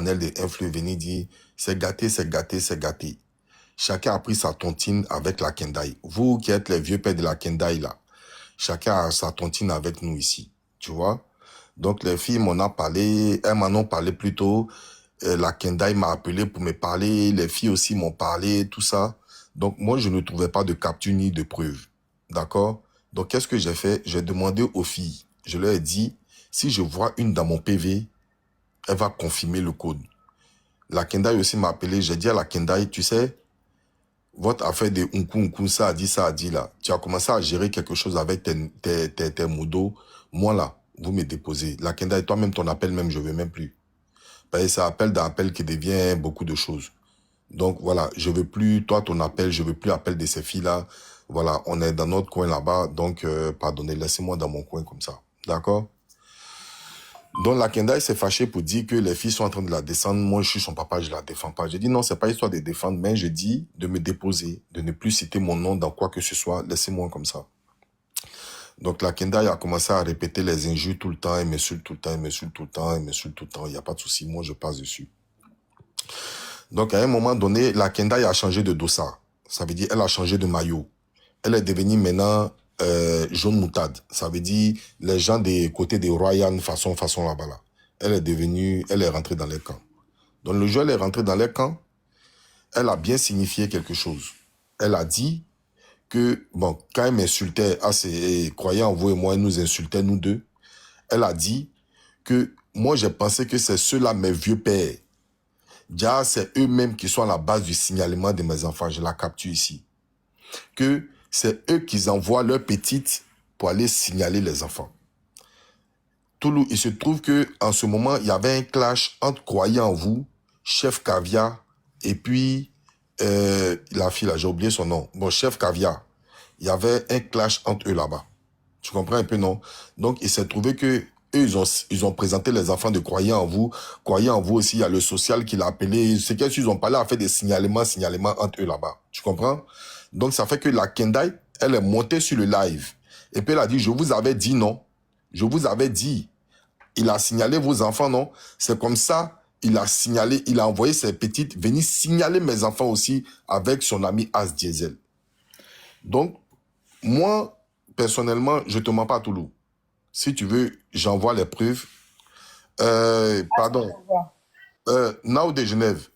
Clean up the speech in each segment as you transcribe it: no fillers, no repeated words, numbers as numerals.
panel des influx venir dire c'est gâté, c'est gâté, c'est gâté. Chacun a pris sa tontine avec la Kendai. Vous qui êtes les vieux pères de la Kendai là, chacun a sa tontine avec nous ici. Tu vois? Donc les filles m'en ont parlé, elles m'en ont parlé plus tôt. La Kendai m'a appelé pour me parler, les filles aussi m'ont parlé, tout ça. Donc moi je ne trouvais pas de capture ni de preuve. D'accord? Donc qu'est-ce que j'ai fait? J'ai demandé aux filles. Je leur ai dit, si je vois une dans mon PV, elle va confirmer le code. La Kendai aussi m'a appelé. J'ai dit à la Kendai, tu sais, votre affaire de Unku, ça a dit là. Tu as commencé à gérer quelque chose avec tes modos. Moi là, vous me déposez. La Kendai, toi-même, ton appel même, je ne veux même plus. Parce que c'est appel d'appel qui devient beaucoup de choses. Donc voilà, je veux plus, toi, ton appel, je veux plus appel de ces filles-là. Voilà, on est dans notre coin là-bas. Donc, pardonnez, laissez-moi dans mon coin comme ça. D'accord? Donc la Kendai s'est fâchée pour dire que les filles sont en train de la descendre. Moi, je suis son papa, je la défends pas. J'ai dit non, c'est pas histoire de défendre, mais je dis de me déposer, de ne plus citer mon nom dans quoi que ce soit. Laissez-moi comme ça. Donc la Kendai a commencé à répéter les injures tout le temps. Elle m'insulte tout le temps, elle m'insulte tout le temps, elle m'insulte tout le temps. Il n'y a pas de souci, moi je passe dessus. Donc à un moment donné, la Kendai a changé de dossard. Ça veut dire elle a changé de maillot. Elle est devenue maintenant jaune moutarde. Ça veut dire les gens des côtés des Royan façon là-bas là. Elle est rentrée dans les camps. Donc le jour où elle est rentrée dans les camps, elle a bien signifié quelque chose. Elle a dit que, bon, quand elle m'insultait à ses croyants, vous et moi, elle nous insultait, nous deux, elle a dit que moi j'ai pensé que c'est ceux-là, mes vieux pères. Déjà, c'est eux-mêmes qui sont à la base du signalement de mes enfants. Je la capture ici. Que c'est eux qui envoient leurs petites pour aller signaler les enfants. Toulouse, il se trouve que en ce moment, il y avait un clash entre croyants en vous, Chef Caviar, et puis la fille là, j'ai oublié son nom. Bon, Chef Caviar. Il y avait un clash entre eux là-bas. Tu comprends un peu, non? Donc, il s'est trouvé que eux, ils ont présenté les enfants de croyants en vous. Croyants en vous aussi, il y a le social qui l'a appelé. C'est qu'ils ont parlé, a fait des signalements entre eux là-bas. Tu comprends? Donc, ça fait que la Kendai, elle est montée sur le live. Et puis, elle a dit, je vous avais dit non. Je vous avais dit. Il a signalé vos enfants, non? C'est comme ça, il a signalé, il a envoyé ses petites venir signaler mes enfants aussi avec son ami As Diesel. Donc, moi, personnellement, je te mens pas à Toulouse. Si tu veux, j'envoie les preuves. Pardon. Nao de Genève,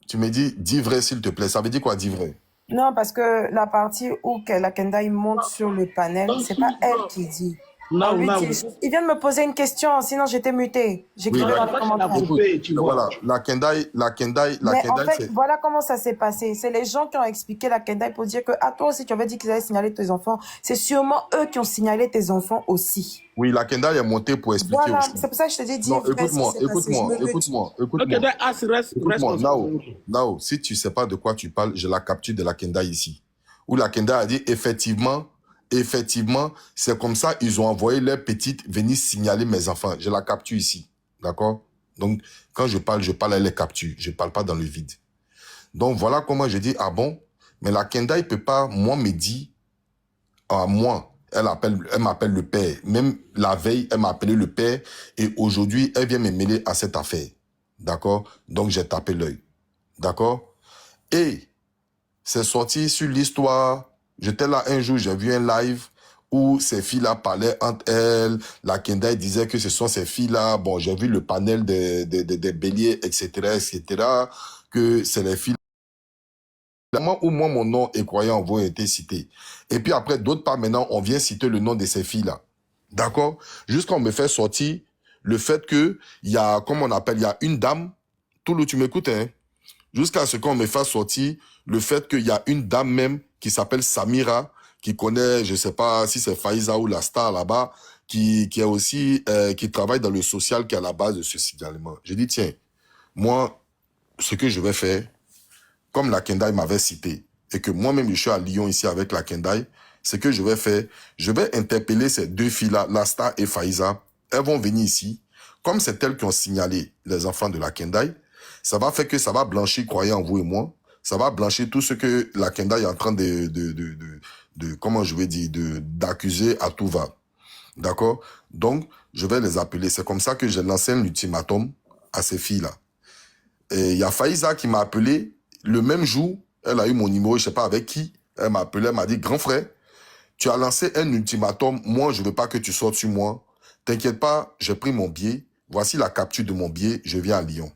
tu me dis vrai s'il te plaît. Ça veut dire quoi, dis vrai? Non, parce que la partie où la Kendai monte sur le panel, c'est pas elle qui dit. Il vient de me poser une question, sinon j'étais mutée. J'écrivais dans les commentaires. Voilà, la Kendai, en fait, voilà comment ça s'est passé. C'est les gens qui ont expliqué la Kendai pour dire que, à toi aussi, tu avais dit qu'ils allaient signaler tes enfants. C'est sûrement eux qui ont signalé tes enfants aussi. Oui, la Kendai est montée pour expliquer. Voilà, c'est pour ça que je te dis, non, écoute-moi. Nao, si tu sais pas de quoi tu parles, je la capture de la Kendai ici. Où la Kendai a dit, effectivement, c'est comme ça, ils ont envoyé leurs petites venir signaler mes enfants. Je la capture ici. D'accord? Donc, quand je parle, à les captures. Je parle pas dans le vide. Donc, voilà comment je dis, ah bon? Mais la Kendai peut pas, moi, me dit, à moi, elle m'appelle le père. Même la veille, elle m'a appelé le père. Et aujourd'hui, elle vient me mêler à cette affaire. D'accord? Donc, j'ai tapé l'œil. D'accord? Et c'est sorti sur l'histoire. J'étais là un jour, j'ai vu un live où ces filles-là parlaient entre elles. La Kendai disait que ce sont ces filles-là. Bon, j'ai vu le panel des béliers, etc., que c'est les filles où moi, mon nom et croyant vont été cités. Et puis après, d'autres part, maintenant, on vient citer le nom de ces filles-là. D'accord? Jusqu'à on me fait sortir le fait que il y a, comment on appelle, il y a une dame, tout le tu m'écoutes, hein? Jusqu'à ce qu'on me fasse sortir le fait qu'il y a une dame même qui s'appelle Samira, qui connaît, je sais pas si c'est Faiza ou la star là-bas, qui est aussi, qui travaille dans le social, qui est à la base de ce signalement. J'ai dit, tiens, moi, ce que je vais faire, comme la Kendai m'avait cité, et que moi-même je suis à Lyon ici avec la Kendai, ce que je vais faire, je vais interpeller ces deux filles-là, Lasta et Faiza. Elles vont venir ici. Comme c'est elles qui ont signalé les enfants de la Kendai, ça va faire que ça va blanchir, croyez en vous et moi, ça va blanchir tout ce que la Kendai est en train comment je vais dire, d'accuser à tout va. D'accord? Donc, je vais les appeler. C'est comme ça que j'ai lancé un ultimatum à ces filles-là. Et il y a Faïza qui m'a appelé le même jour. Elle a eu mon numéro, je ne sais pas avec qui. Elle m'a appelé, elle m'a dit, grand frère, tu as lancé un ultimatum. Moi, je ne veux pas que tu sortes sur moi. T'inquiète pas, j'ai pris mon billet. Voici la capture de mon billet. Je viens à Lyon.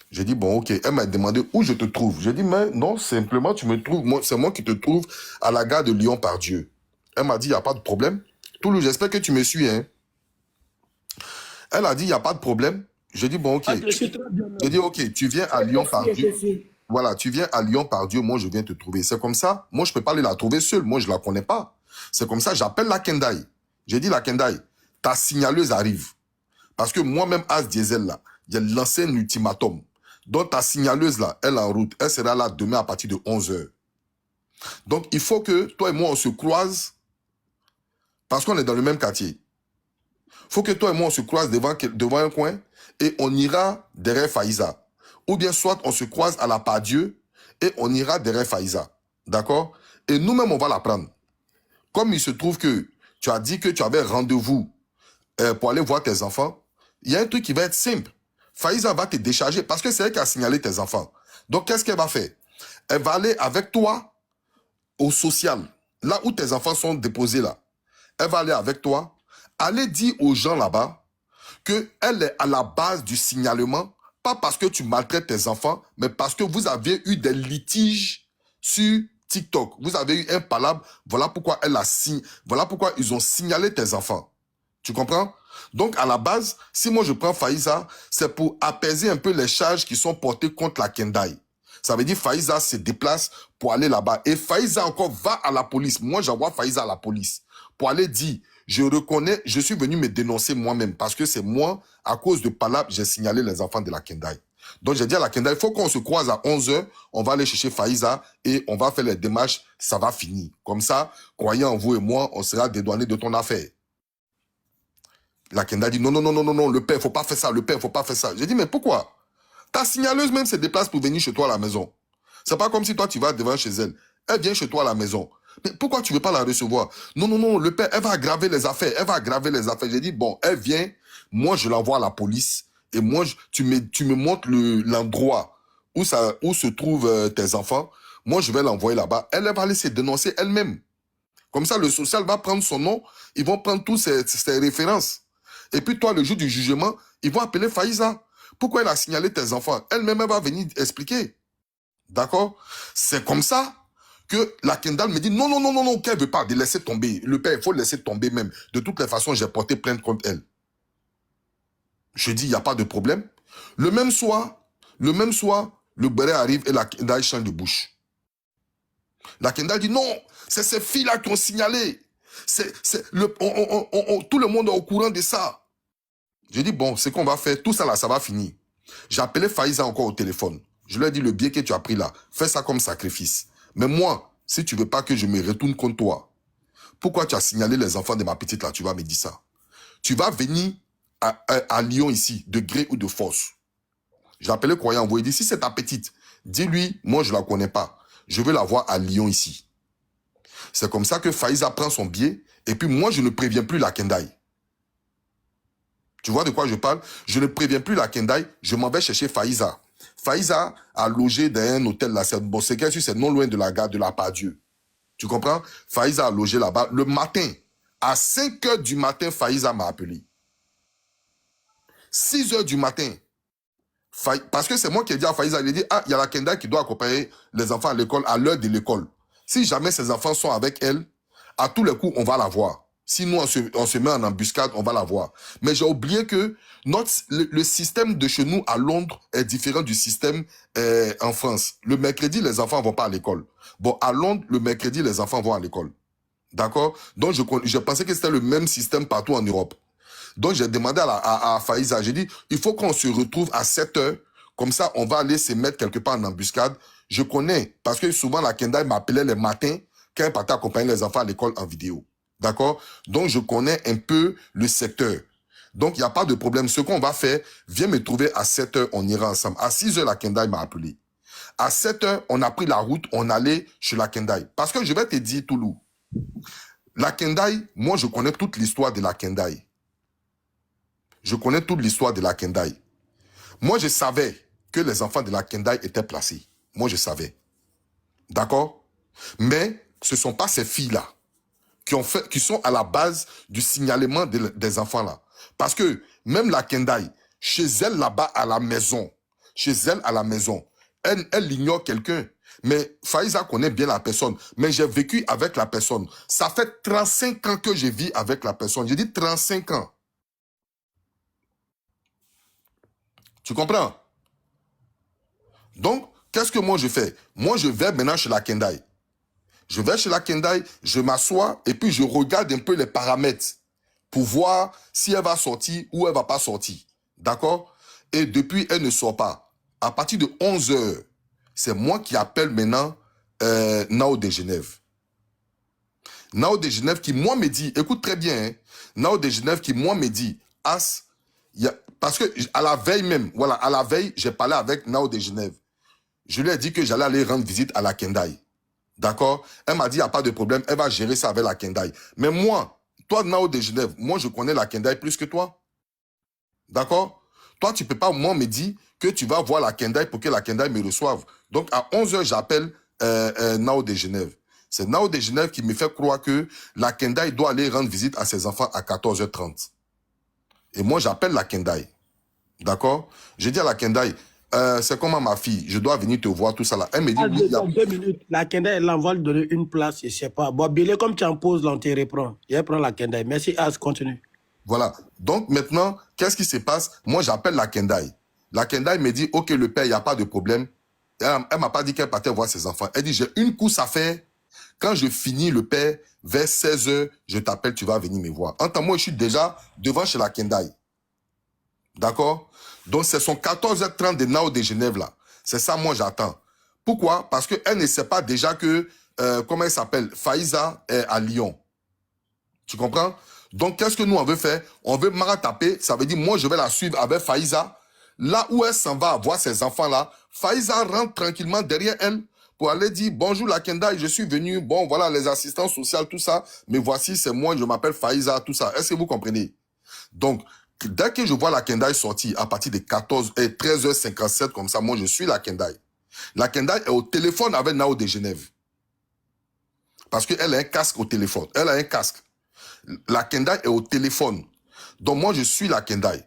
J'ai dit, bon, ok. Elle m'a demandé où je te trouve. J'ai dit, mais non, simplement, tu me trouves. C'est moi qui te trouve à la gare de Lyon-Pardieu. Elle m'a dit, il n'y a pas de problème. Toulouse, j'espère que tu me suis. Hein. Elle a dit, il n'y a pas de problème. J'ai dit, bon, ok. J'ai dit, ok, tu viens à Lyon-Pardieu. Voilà, tu viens à Lyon-Pardieu, moi, je viens te trouver. C'est comme ça. Moi, je ne peux pas aller la trouver seule. Moi, je ne la connais pas. C'est comme ça, j'appelle la Kendai. J'ai dit, la Kendai, ta signaleuse arrive. Parce que moi-même, As Diesel, là, j'ai lancé un ultimatum. Donc, ta signaleuse, là, elle est en route. Elle sera là demain à partir de 11h. Donc, il faut que toi et moi, on se croise parce qu'on est dans le même quartier. Il faut que toi et moi, on se croise devant un coin et on ira derrière Faïza. Ou bien soit on se croise à la Pardieu et on ira derrière Faïza. D'accord? Et nous-mêmes, on va la prendre. Comme il se trouve que tu as dit que tu avais rendez-vous pour aller voir tes enfants, il y a un truc qui va être simple. Faïza va te décharger parce que c'est elle qui a signalé tes enfants. Donc, qu'est-ce qu'elle va faire? Elle va aller avec toi au social, là où tes enfants sont déposés là. Elle va aller avec toi, aller dire aux gens là-bas qu'elle est à la base du signalement, pas parce que tu maltraites tes enfants, mais parce que vous avez eu des litiges sur TikTok. Vous avez eu un palabre, voilà pourquoi voilà pourquoi ils ont signalé tes enfants. Tu comprends? Donc, à la base, si moi je prends Faïza, c'est pour apaiser un peu les charges qui sont portées contre la Kendai. Ça veut dire Faïza se déplace pour aller là-bas. Et Faïza encore va à la police. Moi, j'envoie Faïza à la police pour aller dire, je reconnais, je suis venu me dénoncer moi-même parce que c'est moi, à cause de Palab, j'ai signalé les enfants de la Kendai. Donc, j'ai dit à la Kendai, il faut qu'on se croise à 11h, on va aller chercher Faïza et on va faire les démarches, ça va finir. Comme ça, croyez en vous et moi, on sera dédouané de ton affaire. La Kendai dit, non, non, non, non, non, non, le père, il ne faut pas faire ça, le père, il ne faut pas faire ça. J'ai dit, mais pourquoi? Ta signaleuse même se déplace pour venir chez toi à la maison. C'est pas comme si toi, tu vas devant chez elle. Elle vient chez toi à la maison. Mais pourquoi tu ne veux pas la recevoir? Non, non, non, le père, elle va aggraver les affaires. Elle va aggraver les affaires. J'ai dit, bon, elle vient, moi, je l'envoie à la police. Et moi, tu me montres l'endroit où se trouvent tes enfants. Moi, je vais l'envoyer là-bas. Elle va aller se dénoncer elle-même. Comme ça, le social va prendre son nom. Ils vont prendre toutes ses références. Et puis toi, le jour du jugement, ils vont appeler Faïza. Pourquoi elle a signalé tes enfants? Elle-même, elle va venir expliquer. D'accord? C'est comme ça que la Kendall me dit non, non, non, non, non, qu'elle ne veut pas de laisser tomber. Le père, il faut laisser tomber même. De toutes les façons, j'ai porté plainte contre elle. Je dis, il n'y a pas de problème. Le même soir, le béret arrive et la Kendall change de bouche. La Kendall dit non, c'est ces filles-là qui ont signalé. Tout le monde est au courant de ça. J'ai dit, bon, ce qu'on va faire, tout ça là, ça va finir. J'ai appelé Faïza encore au téléphone. Je lui ai dit, le billet que tu as pris là, fais ça comme sacrifice. Mais moi, si tu veux pas que je me retourne contre toi, pourquoi tu as signalé les enfants de ma petite là, tu vas me dire ça. Tu vas venir à Lyon ici, de gré ou de force. J'ai appelé Croyant, vous lui dit, si c'est ta petite, dis-lui, moi je la connais pas. Je veux la voir à Lyon ici. C'est comme ça que Faïza prend son billet, et puis moi je ne préviens plus la Kendai. Tu vois de quoi je parle? Je ne préviens plus la Kendai, je m'en vais chercher Faïza. Faïza a logé dans un hôtel là. Bon, c'est non loin de la gare de la Pardieu. Tu comprends? Faïza a logé là-bas. Le matin, à 5h du matin, Faïza m'a appelé. 6h du matin. Parce que c'est moi qui ai dit à Faïza, il a dit, ah, il y a la Kendai qui doit accompagner les enfants à l'école, à l'heure de l'école. Si jamais ces enfants sont avec elle, à tous les coups, on va la voir. Si nous, on se met en embuscade, on va la voir. Mais j'ai oublié que le système de chez nous à Londres est différent du système en France. Le mercredi, les enfants ne vont pas à l'école. Bon, à Londres, le mercredi, les enfants vont à l'école. D'accord? Donc, je pensais que c'était le même système partout en Europe. Donc, j'ai demandé à Faïza, j'ai dit, il faut qu'on se retrouve à 7h. Comme ça, on va aller se mettre quelque part en embuscade. Je connais, parce que souvent, la Kendai m'appelait les matins quand elle partait accompagner les enfants à l'école en vidéo. D'accord? Donc, je connais un peu le secteur. Donc, il n'y a pas de problème. Ce qu'on va faire, viens me trouver à 7h, on ira ensemble. À 6h, la Kendai m'a appelé. À 7h, on a pris la route, on allait chez la Kendai. Parce que je vais te dire, Toulou, la Kendai, moi, je connais toute l'histoire de la Kendai. Je connais toute l'histoire de la Kendai. Moi, je savais que les enfants de la Kendai étaient placés. Moi, je savais. D'accord? Mais ce ne sont pas ces filles-là qui sont à la base du signalement des enfants-là. Parce que même la Kendai, chez elle là-bas à la maison, elle ignore quelqu'un. Mais Faiza connaît bien la personne. Mais j'ai vécu avec la personne. Ça fait 35 ans que je vis avec la personne. J'ai dit 35 ans. Tu comprends? Donc, qu'est-ce que moi je fais? Moi, je vais maintenant chez la Kendai. Je vais chez la Kendai, je m'assois et puis je regarde un peu les paramètres pour voir si elle va sortir ou elle va pas sortir. D'accord? Et depuis, elle ne sort pas. À partir de 11 h, c'est moi qui appelle maintenant Nao de Genève. Nao de Genève qui, moi, me dit, écoute très bien, hein, Nao de Genève qui, moi, me dit, As, parce que à la veille même, voilà, à la veille, j'ai parlé avec Nao de Genève. Je lui ai dit que j'allais aller rendre visite à la Kendai. D'accord? Elle m'a dit, il n'y a pas de problème, elle va gérer ça avec la Kendai. Mais moi, toi, Nao de Genève, moi, je connais la Kendai plus que toi. D'accord? Toi, tu ne peux pas, moi, me dire que tu vas voir la Kendai pour que la Kendai me reçoive. Donc, à 11 h, j'appelle Nao de Genève. C'est Nao de Genève qui me fait croire que la Kendai doit aller rendre visite à ses enfants à 14 h 30. Et moi, j'appelle la Kendai. D'accord? Je dis à la Kendai, c'est comment ma fille, je dois venir te voir, tout ça là. Elle me dit, oui, dans 2 minutes, la Kendai, elle va lui donner une place, je ne sais pas. Bon, Billy, comme tu en poses, là, on te reprend. Je vais prendre la Kendai. Merci, As, continue. Voilà. Donc maintenant, qu'est-ce qui se passe? Moi, j'appelle la Kendai. La Kendai me dit, OK, le père, il n'y a pas de problème. Elle ne m'a pas dit qu'elle partait voir ses enfants. Elle dit, j'ai une course à faire. Quand je finis le père, vers 16 h, je t'appelle, tu vas venir me voir. En temps, moi, je suis déjà devant chez la Kendai. D'accord? Donc, c'est son 14 h 30 de Nao de Genève, là. C'est ça, moi, j'attends. Pourquoi? Parce qu'elle ne sait pas déjà que, comment elle s'appelle? Faiza est à Lyon. Tu comprends? Donc, qu'est-ce que nous, on veut faire? On veut marataper. Ça veut dire, moi, je vais la suivre avec Faiza. Là où elle s'en va voir ses enfants-là, Faiza rentre tranquillement derrière elle pour aller dire, bonjour la Kendai, je suis venu, bon, voilà, les assistants sociaux, tout ça. Mais voici, c'est moi, je m'appelle Faiza, tout ça. Est-ce que vous comprenez? Donc, dès que je vois la Kendai sortir, à partir de 13 h 57, comme ça, moi, je suis la Kendai. La Kendai est au téléphone avec Nao de Genève. Parce qu'elle a un casque au téléphone. Elle a un casque. La Kendai est au téléphone. Donc, moi, je suis la Kendai.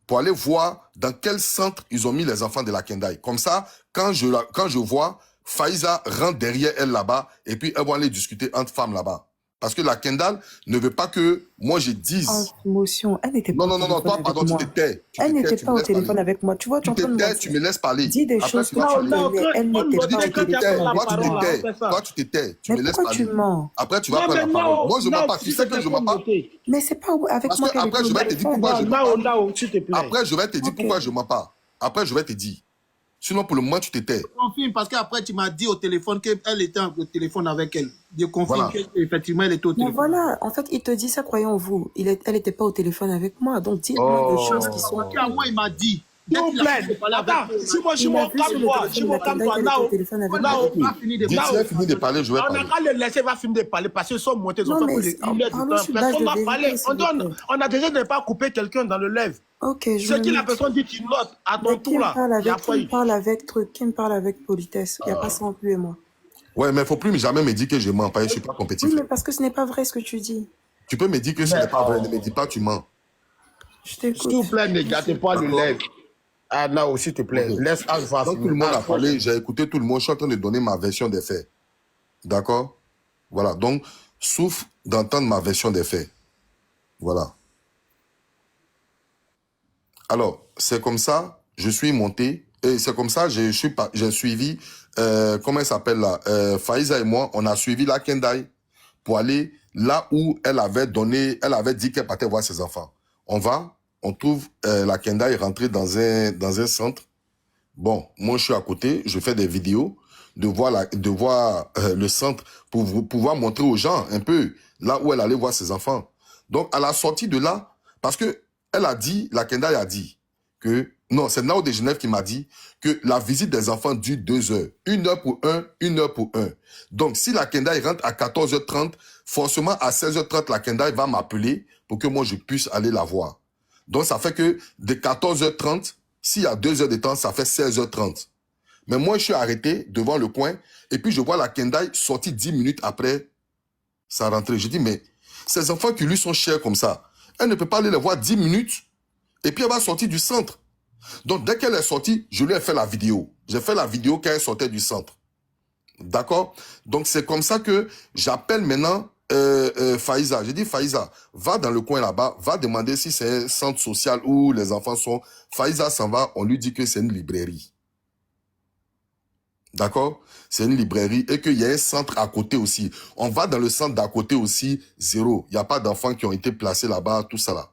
Pour aller voir dans quel centre ils ont mis les enfants de la Kendai. Comme ça, quand je vois, Faiza rentre derrière elle là-bas et puis elles vont aller discuter entre femmes là-bas. Parce que la Kendall ne veut pas que moi je dise... En émotion, elle n'était pas Non, toi, pardon, tu te tais. Elle n'était pas au téléphone avec moi. Tu vois, tu te tais, tu me laisses parler. Dis des choses que tu connais. Elle n'était pas au téléphone. Toi, tu te tais. Tu me laisses parler. Pourquoi tu mens? Après, tu vas prendre la parole. Moi, je ne mens pas. Tu sais que je ne mens pas. Mais c'est pas avec moi qu'elle était au téléphone. Après, je vais te dire pourquoi je ne mens pas. s'il te plaît. Après, je vais te dire pourquoi je ne mens pas. Après, je vais te dire. Sinon, pour le moment, tu te tais. Je confirme parce qu'après, tu m'as dit au téléphone qu'elle était au téléphone avec elle. Je confirme qu'effectivement, elle était au téléphone. Mais voilà, en fait, il te dit ça, croyons vous. Elle n'était pas au téléphone avec moi. Donc, dis-moi des choses qui sont... Moi, il m'a dit. S'il vous plaît, attends, je m'en calme-toi, Nao. Tu as fini de parler, je vais parler. On n'a qu'à le laisser, va finir de parler parce qu'ils sont montés, ils ont fait pour les Personne va parler. On a déjà ne pas couper quelqu'un dans le live. Ok, Ce que la personne dit, tu notes à ton tour là. Qui me parle avec politesse. Il n'y a pas ça entre lui et moi. Ouais, mais il ne faut plus jamais me dire que je mens. Je ne suis pas compétitif. Oui, mais parce que ce n'est pas vrai ce que tu dis. Tu peux me dire que ce n'est pas vrai. Ne me dis pas tu mens. Je t'écoute. S'il vous plaît, ne gâtez pas le live. Ah non, s'il te plaît, laisse Alpha. Donc tout le monde a parlé, j'ai écouté tout le monde, je suis en train de donner ma version des faits. D'accord? Voilà, donc, souffre d'entendre ma version des faits. Voilà. Alors, c'est comme ça, je suis monté, et c'est comme ça, j'ai suivi, comment elle s'appelle là, Faiza et moi, on a suivi la Kendai pour aller là où elle avait dit qu'elle partait voir ses enfants. On trouve la Kendai rentrée dans un centre. Bon, moi je suis à côté, je fais des vidéos de voir le centre pour pouvoir montrer aux gens un peu là où elle allait voir ses enfants. Donc à la sortie de là, parce que la Kendai a dit que, non, c'est Nao de Genève qui m'a dit que la visite des enfants dure 2 heures. 1 heure pour un, 1 heure pour un. Donc si la Kendai rentre à 14 h 30, forcément à 16 h 30, la Kendai va m'appeler pour que moi je puisse aller la voir. Donc, ça fait que de 14 h 30 S'il y a 2 heures de temps, ça fait 16h30. Mais moi, je suis arrêté devant le coin et puis je vois la Kendai sortir 10 minutes après sa rentrée. Je dis, mais ces enfants qui lui sont chers comme ça, elle ne peut pas aller les voir 10 minutes et puis elle va sortir du centre. Donc, dès qu'elle est sortie, je lui ai fait la vidéo. J'ai fait la vidéo quand elle sortait du centre. D'accord? Donc, c'est comme ça que j'appelle maintenant Faïza. J'ai dit, Faïza, va dans le coin là-bas, va demander si c'est un centre social où les enfants sont. Faïza s'en va, on lui dit que c'est une librairie. D'accord? C'est une librairie et qu'il y a un centre à côté aussi. On va dans le centre d'à côté aussi, zéro. Il n'y a pas d'enfants qui ont été placés là-bas, tout ça là.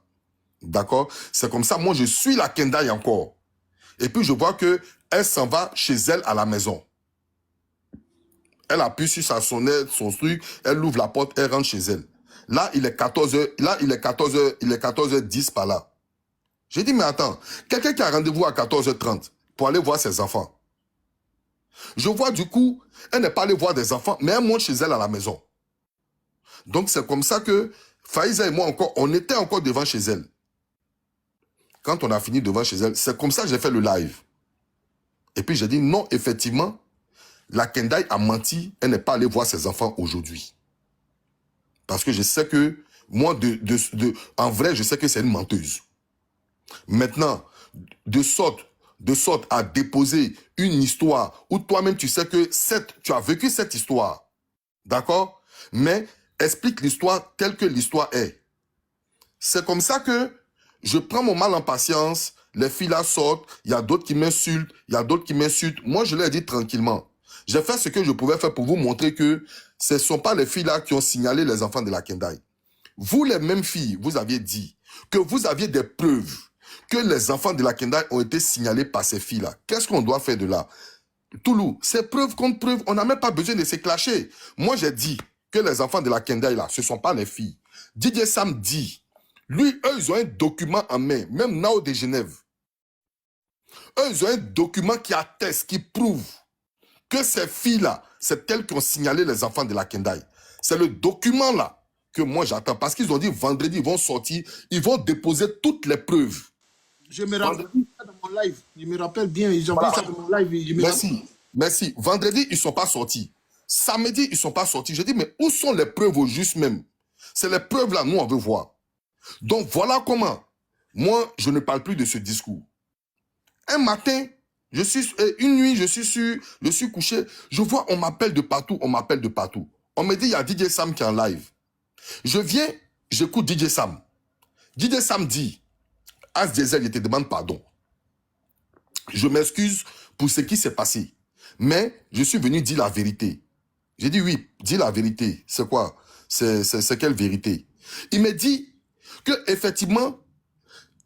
D'accord? C'est comme ça, moi je suis la Kendai encore. Et puis je vois que elle s'en va chez elle à la maison. Elle appuie sur sa sonnette, son truc, elle ouvre la porte, elle rentre chez elle. Là, il est 14h, là, il est 14h10 par là. J'ai dit, mais attends, quelqu'un qui a rendez-vous à 14h30 pour aller voir ses enfants. Je vois du coup, elle n'est pas allée voir des enfants, mais elle monte chez elle à la maison. Donc c'est comme ça que Faïza et moi encore, on était encore devant chez elle. Quand on a fini devant chez elle, c'est comme ça que j'ai fait le live. Et puis j'ai dit, non, effectivement, la Kendai a menti, elle n'est pas allée voir ses enfants aujourd'hui. Parce que je sais que, moi, en vrai, je sais que c'est une menteuse. Maintenant, de sorte à déposer une histoire où toi-même tu sais que tu as vécu cette histoire. D'accord? Mais explique l'histoire telle que l'histoire est. C'est comme ça que je prends mon mal en patience, les filles là sortent, il y a d'autres qui m'insultent, il y a d'autres qui m'insultent. Moi, je leur ai dit tranquillement. J'ai fait ce que je pouvais faire pour vous montrer que ce ne sont pas les filles là qui ont signalé les enfants de la Kendai. Vous, les mêmes filles, vous aviez dit que vous aviez des preuves que les enfants de la Kendai ont été signalés par ces filles-là. Qu'est-ce qu'on doit faire de là? Toulou, c'est preuve contre preuve, on n'a même pas besoin de se clasher. Moi, j'ai dit que les enfants de la Kendai là, ce ne sont pas les filles. DJ Sam dit, lui, eux, ils ont un document en main, même Nao de Genève. Eux, ils ont un document qui atteste, qui prouve que ces filles-là, c'est elles qui ont signalé les enfants de la Kendai. C'est le document-là que moi j'attends. Parce qu'ils ont dit vendredi, ils vont sortir, ils vont déposer toutes les preuves. Je me rappelle ça dans mon live. Je me rappelle bien, ils ont dit ça dans mon live. Merci. Vendredi, ils ne sont pas sortis. Samedi, ils ne sont pas sortis. Je dis, mais où sont les preuves au juste même? C'est les preuves-là, nous, on veut voir. Donc, voilà comment. Moi, je ne parle plus de ce discours. Un matin, une nuit, je suis couché, je vois, on m'appelle de partout, on me dit, il y a DJ Sam qui est en live. Je viens, j'écoute DJ Sam. DJ Sam dit, As Diesel, je te demande pardon. Je m'excuse pour ce qui s'est passé. Mais je suis venu dire la vérité. J'ai dit, oui, dis la vérité. C'est quoi? C'est quelle vérité? Il me dit que effectivement,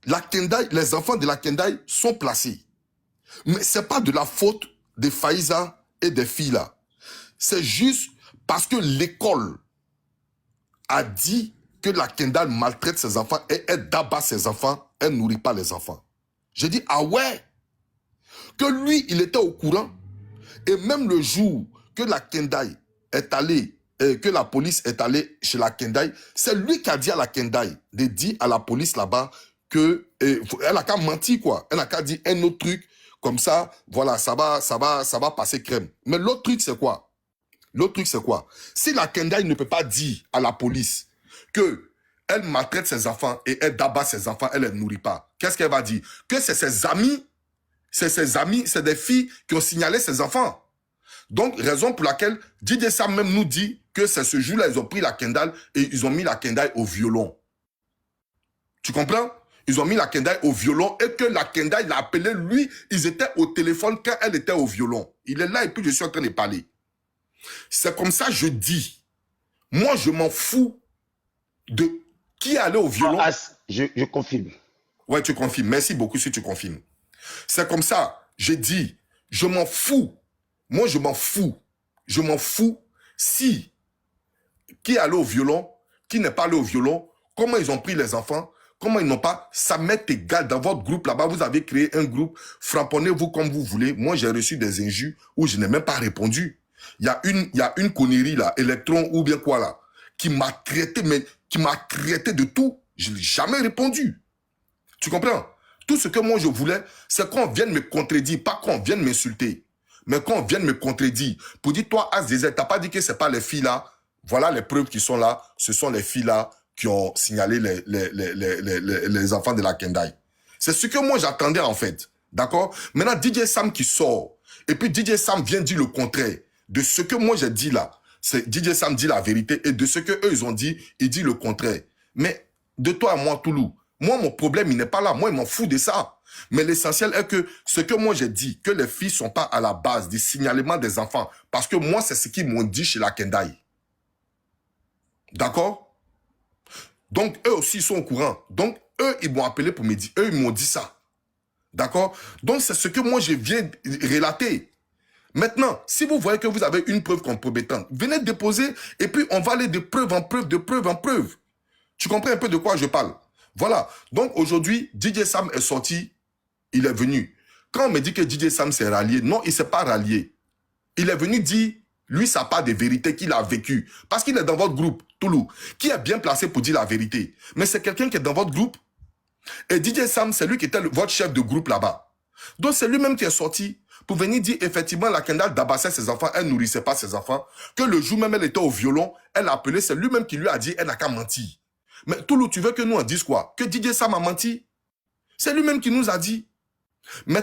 la Kendai, les enfants de la Kendai sont placés. Mais ce n'est pas de la faute de Faïza et des filles là. C'est juste parce que l'école a dit que la Kendai maltraite ses enfants et elle d'abat ses enfants, elle nourrit pas les enfants. J'ai dit, ah ouais? Que lui, il était au courant. Et même le jour que la Kendai est allée, que la police est allée chez la Kendai, c'est lui qui a dit à la Kendai de dire à la police là-bas que elle a qu'à mentir quoi. Elle a qu'à dire un autre truc comme ça, voilà, ça va passer crème. Mais l'autre truc c'est quoi? L'autre truc c'est quoi? Si la Kendai ne peut pas dire à la police que elle maltraite ses enfants et elle d'abat ses enfants, elle ne les nourrit pas, qu'est-ce qu'elle va dire? Que c'est ses amis, c'est des filles qui ont signalé ses enfants. Donc, raison pour laquelle DJ Sam même nous dit que c'est ce jour-là, ils ont pris la Kendai et ils ont mis la Kendai au violon. Tu comprends? Ils ont mis la Kendai au violon et que la Kendai l'a appelé, lui, ils étaient au téléphone quand elle était au violon. Il est là et puis je suis en train de parler. C'est comme ça je dis. Moi, je m'en fous de qui est allé au violon. Je confirme. Ouais, tu confirmes. Merci beaucoup si tu confirmes. C'est comme ça, j'ai dit, je m'en fous. Moi, je m'en fous. Je m'en fous si qui est allé au violon, qui n'est pas allé au violon, comment ils ont pris les enfants, comment ils n'ont pas, ça m'est égal. Dans votre groupe là-bas, vous avez créé un groupe, frapponnez-vous comme vous voulez. Moi, j'ai reçu des injures où je n'ai même pas répondu. Il y a une connerie là, Electron ou bien quoi là, qui m'a traité, mais qui m'a traité de tout. Je n'ai jamais répondu. Tu comprends? Tout ce que moi je voulais, c'est qu'on vienne me contredire, pas qu'on vienne m'insulter. Mais qu'on vienne me contredire. Pour dire, toi, Azdézel, t'as pas dit que c'est pas les filles là. Voilà les preuves qui sont là. Ce sont les filles là qui ont signalé les enfants de la Kendai. C'est ce que moi j'attendais en fait. D'accord? Maintenant, DJ Sam qui sort. Et puis DJ Sam vient dire le contraire de ce que moi j'ai dit là. C'est DJ Sam dit la vérité et de ce que eux ils ont dit, il dit le contraire. Mais de toi à moi, Toulou, moi mon problème il n'est pas là. Moi il m'en fout de ça. Mais l'essentiel est que ce que moi j'ai dit, que les filles sont pas à la base du signalement des enfants. Parce que moi c'est ce qu'ils m'ont dit chez la Kendai. D'accord? Donc eux aussi ils sont au courant. Donc eux ils m'ont appelé pour me dire, eux ils m'ont dit ça. D'accord? Donc c'est ce que moi je viens relater. Maintenant, si vous voyez que vous avez une preuve compromettante, venez déposer et puis on va aller de preuve en preuve, de preuve en preuve. Tu comprends un peu de quoi je parle? Voilà. Donc aujourd'hui, DJ Sam est sorti, il est venu. Quand on me dit que DJ Sam s'est rallié, non, il ne s'est pas rallié. Il est venu dire, lui, ça part des vérités qu'il a vécues. Parce qu'il est dans votre groupe, Toulou, qui est bien placé pour dire la vérité. Mais c'est quelqu'un qui est dans votre groupe. Et DJ Sam, c'est lui qui était votre chef de groupe là-bas. Donc c'est lui-même qui est sorti pour venir dire effectivement la Kendai d'abassait ses enfants, elle nourrissait pas ses enfants, que le jour même elle était au violon, elle a appelé, c'est lui-même qui lui a dit, elle n'a qu'à mentir. Mais Toulou, tu veux que nous en dise quoi? Que DJ Sam a menti? C'est lui-même qui nous a dit. Maintenant,